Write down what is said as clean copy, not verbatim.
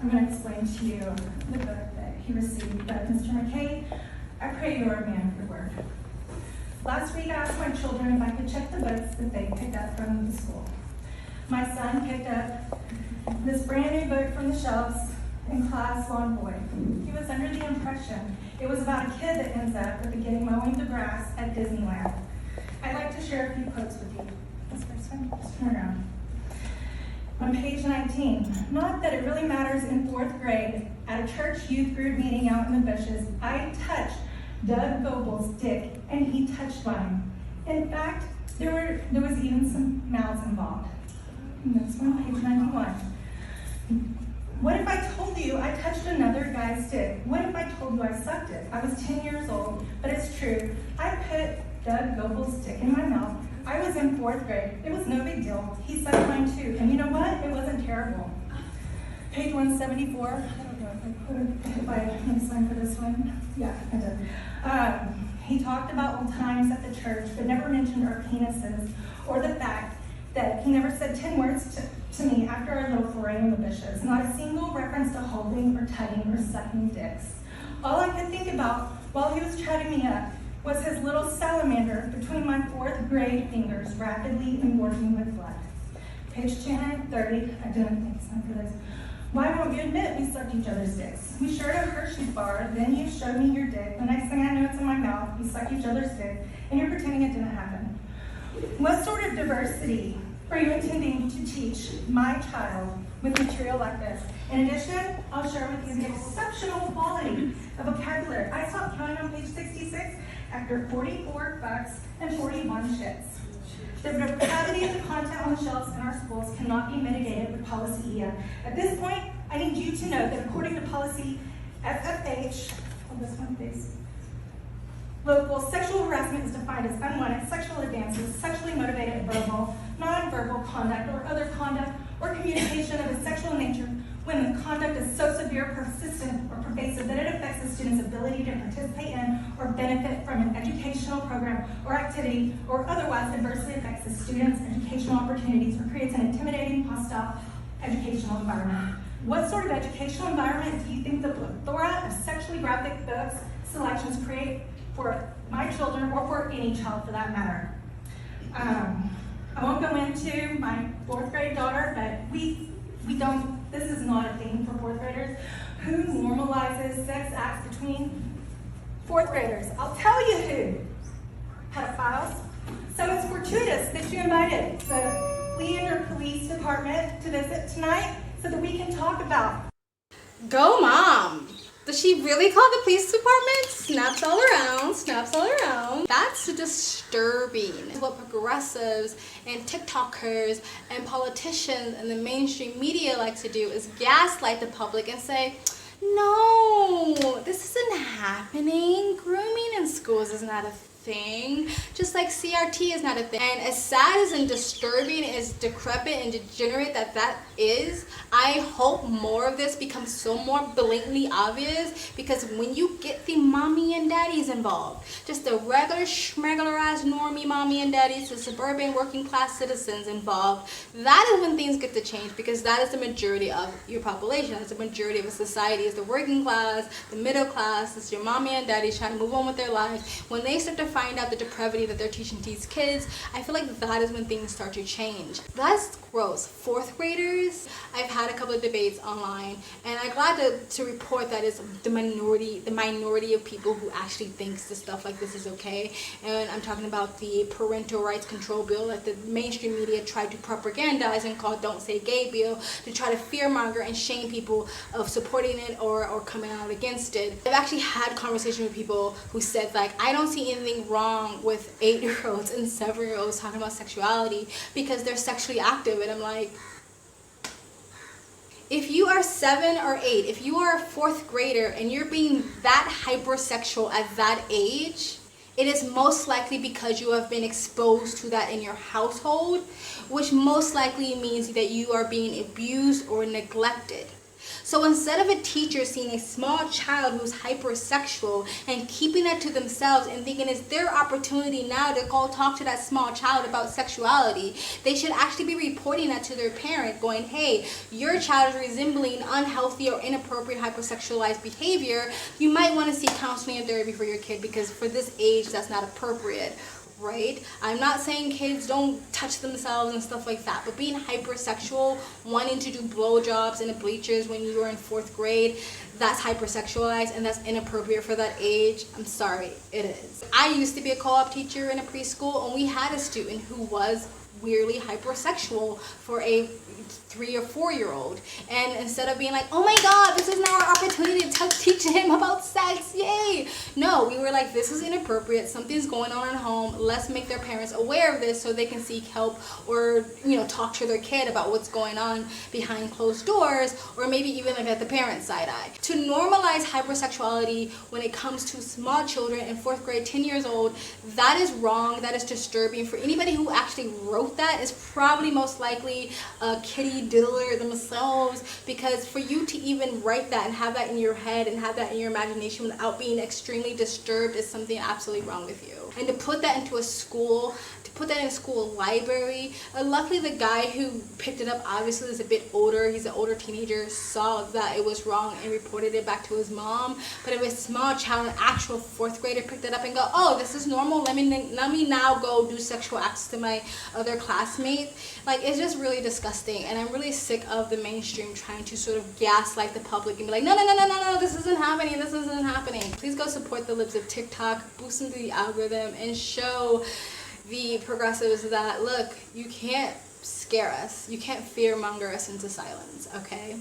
I'm going to explain to you the book that he received. But Mr. McKay, I pray you are a man of your word. Last week I asked my children if I could check the books that they picked up from the school. My son picked up this brand new book from the shelves in class, Lawn Boy. He was under the impression it was about a kid that ends up at the beginning mowing the grass at Disneyland. I'd like to share a few quotes with you. This first one, just turn around. On page 19, not that it really matters in 4th grade, at a church youth group meeting out in the bushes, I touched Doug Goebel's dick and he touched mine. In fact, there was even some mouths involved. Next one, page 91. What if I told you I touched another guy's dick? What if I told you I sucked it? I was 10 years old, but it's true. I put Doug Goebel's dick in my mouth. I was in 4th grade. It was no big deal. He sucked mine too. And you know what? It wasn't terrible. Page 174. I don't know if I made a sign for this one. Yeah, I did. He talked about old times at the church, but never mentioned our penises or the fact that he never said 10 words to me after our little foray in the bushes. Not a single reference to holding or tugging or sucking dicks. All I could think about while he was chatting me up was his little salamander between my 4th grade fingers, rapidly engorging with blood. Page 230, I didn't make time for this. Why won't you admit we sucked each other's dicks? We shared a Hershey's bar, then you showed me your dick. The next thing I know, it's in my mouth. We sucked each other's dick, and you're pretending it didn't happen. What sort of diversity are you intending to teach my child with material like this? In addition, I'll share with you the exceptional quality of vocabulary. I stopped counting on page 66 after 44 bucks and 41 shits. The depravity of the content on the shelves in our schools cannot be mitigated with policy EA. At this point, I need you to know that according to policy FFH, this one please, local sexual harassment is defined as unwanted sexual advances, sexually motivated verbal, non-verbal conduct, or other conduct or communication of a sexual nature when the conduct is so severe, persistent, or pervasive that it affects the student's ability to participate in or benefit from an educational program or activity, or otherwise adversely affects the student's educational opportunities or creates an intimidating, hostile educational environment. What sort of educational environment do you think the plethora of sexually graphic books selections create for my children, or for any child for that matter? I won't go into my 4th grade daughter, but we don't, this is not a thing for 4th graders. Who normalizes sex acts between 4th graders? I'll tell you who. Pedophiles. So it's fortuitous that you invited the Leander Police Department to visit tonight so that we can talk about. Go mom! Does she really call the police department? Snaps all around, snaps all around. That's disturbing. What progressives and TikTokers and politicians and the mainstream media like to do is gaslight the public and say, no, this isn't happening. Grooming in schools is not a thing. Just like CRT is not a thing. And as sad and disturbing, as decrepit and degenerate that is, I hope more of this becomes so more blatantly obvious, because when you get the mommy and daddies involved, just the regular schmegularized normie mommy and daddies, the suburban working class citizens involved, that is when things get to change, because that is the majority of your population. That's the majority of a society, is the working class, the middle class, it's your mommy and daddies trying to move on with their lives. When they start to find out the depravity that they're teaching these kids, I feel like that is when things start to change. That's gross. 4th graders, I've had a couple of debates online, and I'm glad to report that it's the minority of people who actually thinks that stuff like this is okay. And I'm talking about the parental rights control bill that the mainstream media tried to propagandize and call Don't Say Gay bill, to try to fearmonger and shame people of supporting it or coming out against it. I've actually had conversations with people who said, like, I don't see anything wrong with 8-year-olds and 7-year-olds talking about sexuality because they're sexually active. And I'm like, if you are 7 or 8, if you are a 4th grader and you're being that hypersexual at that age, it is most likely because you have been exposed to that in your household, which most likely means that you are being abused or neglected. So instead of a teacher seeing a small child who's hypersexual and keeping that to themselves and thinking it's their opportunity now to go talk to that small child about sexuality, they should actually be reporting that to their parent, going, hey, your child is resembling unhealthy or inappropriate hypersexualized behavior. You might want to seek counseling and therapy for your kid because for this age that's not appropriate. Right? I'm not saying kids don't touch themselves and stuff like that, but being hypersexual, wanting to do blowjobs in the bleachers when you were in 4th grade, that's hypersexualized and that's inappropriate for that age. I'm sorry, it is. I used to be a co-op teacher in a preschool, and we had a student who was weirdly hypersexual for a 3 or 4-year-old, and instead of being like, oh my god, this is now our opportunity to teach him about sex, yay, no, we were like, this is inappropriate, something's going on at home, let's make their parents aware of this so they can seek help, or talk to their kid about what's going on behind closed doors, or maybe even like at the parent side eye. To normalize hypersexuality when it comes to small children in 4th grade, 10 years old, that is wrong, that is disturbing. For anybody who actually wrote that is probably most likely a kitty diddler themselves, because for you to even write that and have that in your head and have that in your imagination without being extremely disturbed is something absolutely wrong with you. And to put that into a school, to put that in a school library, luckily the guy who picked it up obviously is a bit older, he's an older teenager, saw that it was wrong and reported it back to his mom. But if a small child, an actual 4th grader, picked it up and go, oh, this is normal, let me now go do sexual acts to my other classmates, like, it's just really disgusting. And I'm really sick of the mainstream trying to sort of gaslight the public and be like, no, this isn't happening. Please go support the Libs of TikTok, boost into the algorithm, and show the progressives that, look, you can't scare us, you can't fearmonger us into silence, okay?